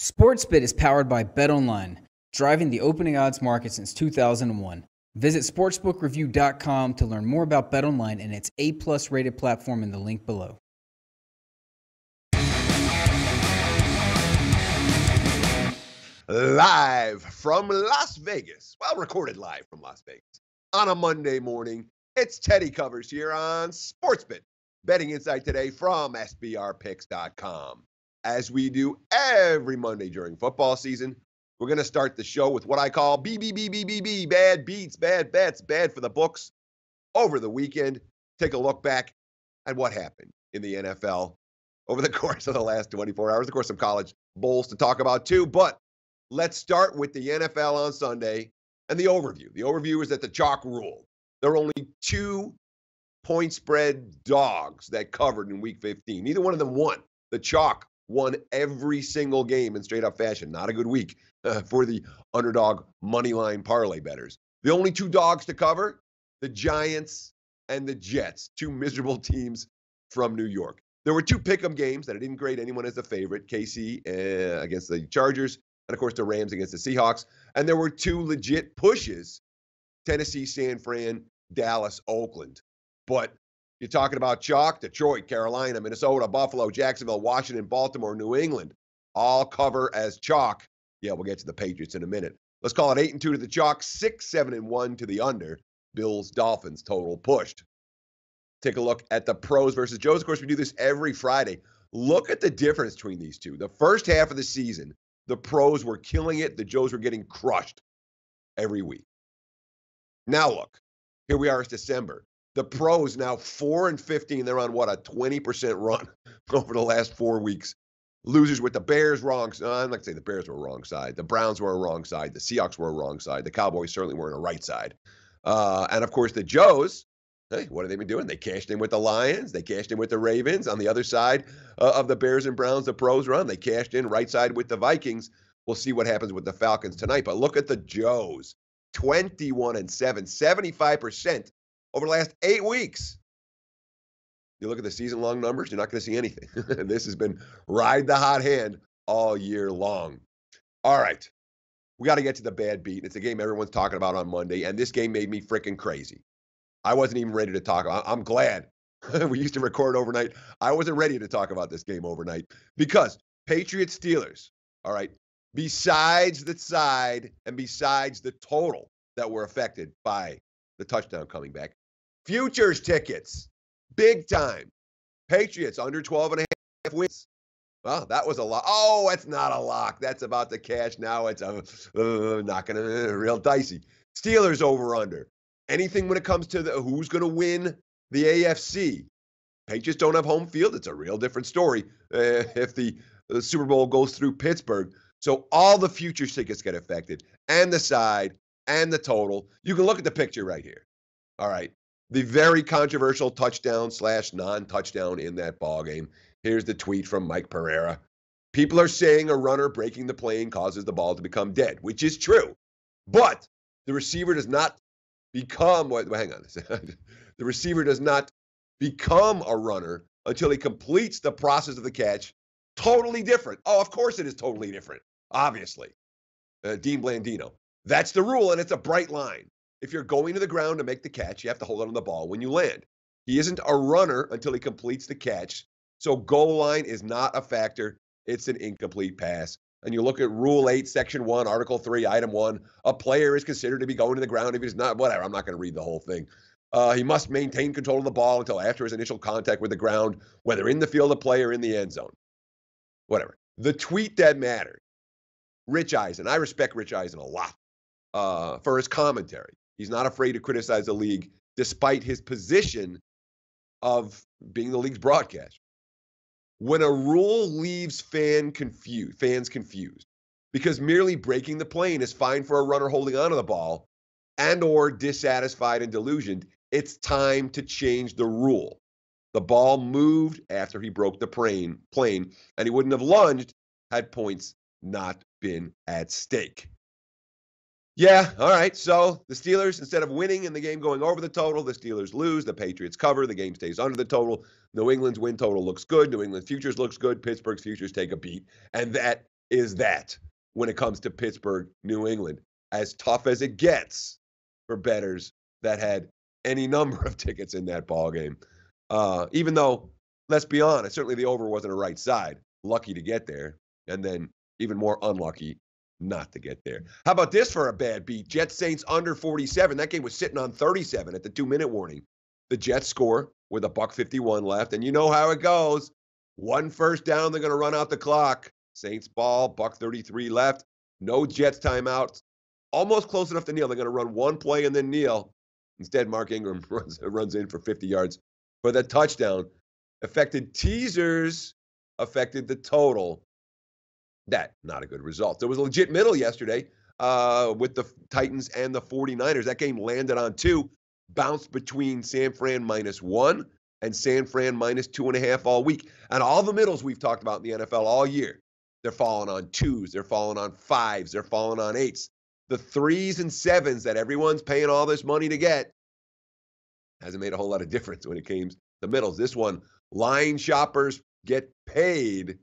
Sportsbit is powered by BetOnline, driving the opening odds market since 2001. Visit sportsbookreview.com to learn more about BetOnline and its A+ rated platform in the link below. Live from Las Vegas. Well, recorded live from Las Vegas on a Monday morning. It's Teddy Covers here on Sportsbit. Betting insight today from SBRpicks.com. As we do every Monday during football season, we're going to start the show with what I call BBBBBB, bad beats, bad bets, bad for the books. Over the weekend, take a look back at what happened in the NFL over the course of the last 24 hours. Of course, some college bowls to talk about too, but let's start with the NFL on Sunday and the overview. The overview is that the chalk ruled. There are only 2 point spread dogs that covered in Week 15. Neither one of them won. The chalk won every single game in straight-up fashion. Not a good week for the underdog moneyline parlay bettors. The only 2 dogs to cover, the Giants and the Jets, 2 miserable teams from New York. There were 2 pick'em games that I didn't grade anyone as a favorite, KC against the Chargers, and, of course, the Rams against the Seahawks. And there were 2 legit pushes, Tennessee, San Fran, Dallas, Oakland. But you're talking about chalk, Detroit, Carolina, Minnesota, Buffalo, Jacksonville, Washington, Baltimore, New England, all cover as chalk. Yeah, we'll get to the Patriots in a minute. Let's call it 8-2 to the chalk, 6-7-1 to the under. Bills, Dolphins, total pushed. Take a look at the pros versus Joes. Of course, we do this every Friday. Look at the difference between these two. The first half of the season, the pros were killing it. The Joes were getting crushed every week. Now look, here we are, it's December. The pros now 4-15. They're on, what, a 20% run over the last 4 weeks. Losers with the Bears, wrong. I'm not going to say the Bears were a wrong side. The Browns were a wrong side. The Seahawks were a wrong side. The Cowboys certainly weren't a right side. And, of course, the Joes, hey, what have they been doing? They cashed in with the Lions. They cashed in with the Ravens. On the other side of the Bears and Browns, the pros run. They cashed in right side with the Vikings. We'll see what happens with the Falcons tonight. But look at the Joes, 21-7, 75% over the last 8 weeks. You look at the season-long numbers, you're not going to see anything. This has been ride the hot hand all year long. All right, we got to get to the bad beat. It's a game everyone's talking about on Monday, and this game made me freaking crazy. I wasn't even ready to talk about it. I'm glad. We used to record overnight. I wasn't ready to talk about this game overnight because Patriots-Steelers, all right, besides the side and besides the total that were affected by the touchdown coming back, futures tickets, big time. Patriots under 12.5 wins. Well, that was a lock. Oh, it's not a lock. That's about to cash now. It's not going to real dicey. Steelers over under. Anything when it comes to who's going to win the AFC. Patriots don't have home field. It's a real different story if the Super Bowl goes through Pittsburgh. So all the futures tickets get affected, and the side and the total. You can look at the picture right here. All right. The very controversial touchdown/non-touchdown in that ball game. Here's the tweet from Mike Pereira. People are saying a runner breaking the plane causes the ball to become dead, which is true. But the receiver does not become, hang on a second. The receiver does not become a runner until he completes the process of the catch. Totally different. Oh, of course it is totally different. Obviously. Dean Blandino. That's the rule, and it's a bright line. If you're going to the ground to make the catch, you have to hold on to the ball when you land. He isn't a runner until he completes the catch. So goal line is not a factor. It's an incomplete pass. And you look at Rule 8, Section 1, Article 3, Item 1, a player is considered to be going to the ground if he's not, whatever. I'm not going to read the whole thing. He must maintain control of the ball until after his initial contact with the ground, whether in the field of play or in the end zone. Whatever. The tweet that mattered, Rich Eisen. I respect Rich Eisen a lot for his commentary. He's not afraid to criticize the league despite his position of being the league's broadcaster. When a rule leaves fans confused because merely breaking the plane is fine for a runner holding onto the ball and or dissatisfied and delusioned, it's time to change the rule. The ball moved after he broke the plane, and he wouldn't have lunged had points not been at stake. Yeah, all right. So the Steelers, instead of winning in the game going over the total, the Steelers lose. The Patriots cover. The game stays under the total. New England's win total looks good. New England futures looks good. Pittsburgh's futures take a beat. And that is that when it comes to Pittsburgh, New England, as tough as it gets for bettors that had any number of tickets in that ball game. Even though, let's be honest, certainly the over wasn't a right side. Lucky to get there, and then even more unlucky not to get there. How about this for a bad beat? Jets Saints under 47. That game was sitting on 37 at the 2-minute warning. The Jets score with $1:51 left, and you know how it goes. One first down, they're going to run out the clock. Saints ball, $1:33 left. No Jets timeouts. Almost close enough to kneel. They're going to run one play and then kneel. Instead, Mark Ingram runs in for 50 yards for the touchdown. Affected teasers, affected the total. That, not a good result. There was a legit middle yesterday with the Titans and the 49ers. That game landed on 2, bounced between San Fran -1 and San Fran -2.5 all week. And all the middles we've talked about in the NFL all year, they're falling on 2s, they're falling on 5s, they're falling on 8s. The 3s and 7s that everyone's paying all this money to get hasn't made a whole lot of difference when it came to the middles. This one, line shoppers get paid.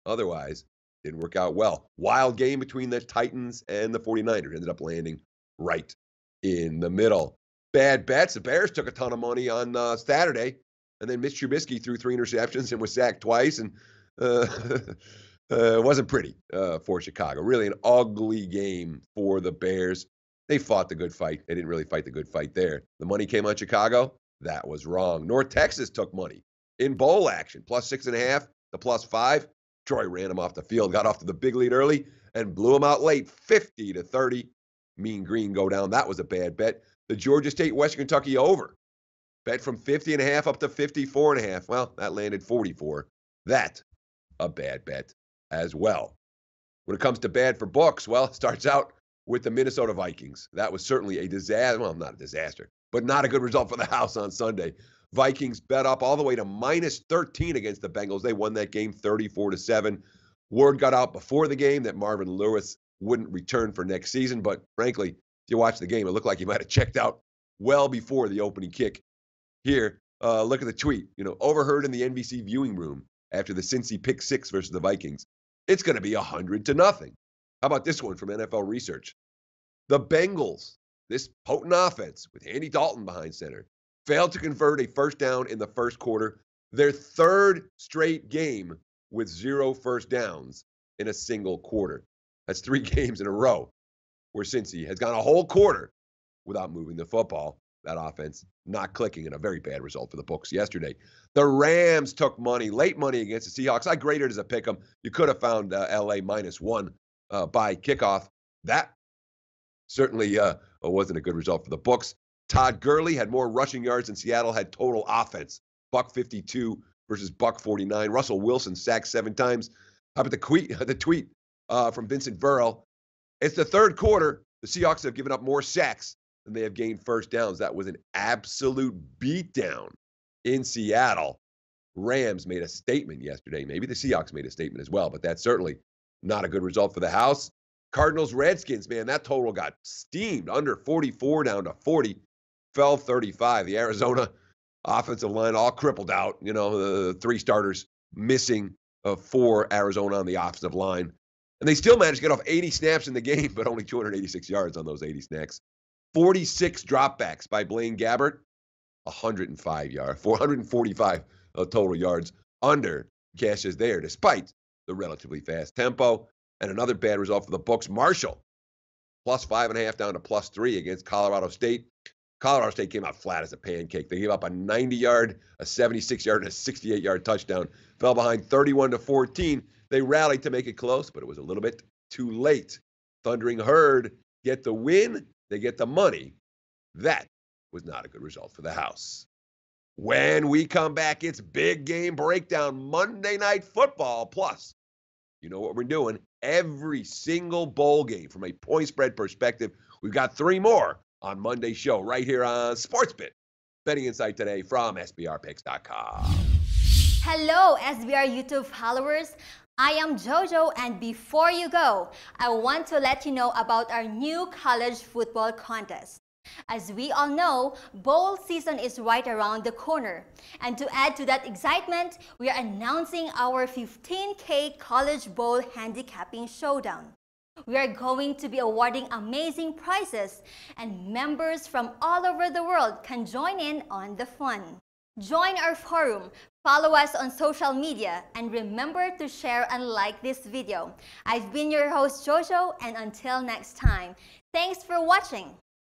Otherwise, didn't work out well. Wild game between the Titans and the 49ers. Ended up landing right in the middle. Bad bets. The Bears took a ton of money on Saturday, and then Mitch Trubisky threw 3 interceptions and was sacked twice, and it wasn't pretty for Chicago. Really an ugly game for the Bears. They fought the good fight. They didn't really fight the good fight there. The money came on Chicago. That was wrong. North Texas took money in bowl action, +6.5 to +5. Troy ran him off the field, got off to the big lead early, and blew him out late, 50-30. Mean Green go down. That was a bad bet. The Georgia State Western Kentucky over. Bet from 50.5 up to 54.5. Well, that landed 44. That a bad bet as well. When it comes to bad for books, well, it starts out with the Minnesota Vikings. That was certainly a disaster. Well, not a disaster, but not a good result for the house on Sunday. Vikings bet up all the way to -13 against the Bengals. They won that game 34-7. Word got out before the game that Marvin Lewis wouldn't return for next season, but frankly, if you watch the game, it looked like he might have checked out well before the opening kick. Here, look at the tweet. Overheard in the NBC viewing room after the Cincy pick 6 versus the Vikings. It's going to be 100-0. How about this one from NFL Research? The Bengals, this potent offense with Andy Dalton behind center, failed to convert a first down in the first quarter. Their 3rd straight game with 0 first downs in a single quarter. That's 3 games in a row where Cincy has gone a whole quarter without moving the football. That offense not clicking, and a very bad result for the books yesterday. The Rams took money, late money against the Seahawks. I graded as a pick 'em. You could have found LA -1 by kickoff. That certainly wasn't a good result for the books. Todd Gurley had more rushing yards than Seattle had total offense. $152 versus $149. Russell Wilson sacked 7 times. How about the tweet from Vincent Burrell? It's the 3rd quarter. The Seahawks have given up more sacks than they have gained first downs. That was an absolute beatdown in Seattle. Rams made a statement yesterday. Maybe the Seahawks made a statement as well, but that's certainly not a good result for the house. Cardinals, Redskins, man, that total got steamed. Under 44 down to 40. Fell 35. The Arizona offensive line all crippled out. The 3 starters missing for Arizona on the offensive line. And they still managed to get off 80 snaps in the game, but only 286 yards on those 80 snaps. 46 dropbacks by Blaine Gabbert. 445 total yards under cashes there, despite the relatively fast tempo. And another bad result for the books. Marshall, +5.5 down to +3 against Colorado State. Colorado State came out flat as a pancake. They gave up a 90-yard, a 76-yard, and a 68-yard touchdown. Fell behind 31-14. They rallied to make it close, but it was a little bit too late. Thundering Herd get the win. They get the money. That was not a good result for the house. When we come back, it's big game breakdown, Monday Night Football. Plus, you know what we're doing. Every single bowl game from a point spread perspective. We've got 3 more on Monday's show right here on Sportsbit. Betting Insight today from SBRpicks.com. Hello, SBR YouTube followers. I am JoJo, and before you go, I want to let you know about our new college football contest. As we all know, bowl season is right around the corner. And to add to that excitement, we are announcing our 15K College Bowl Handicapping Showdown. We are going to be awarding amazing prizes, and members from all over the world can join in on the fun. Join our forum, follow us on social media, and remember to share and like this video. I've been your host Jojo, and until next time, thanks for watching.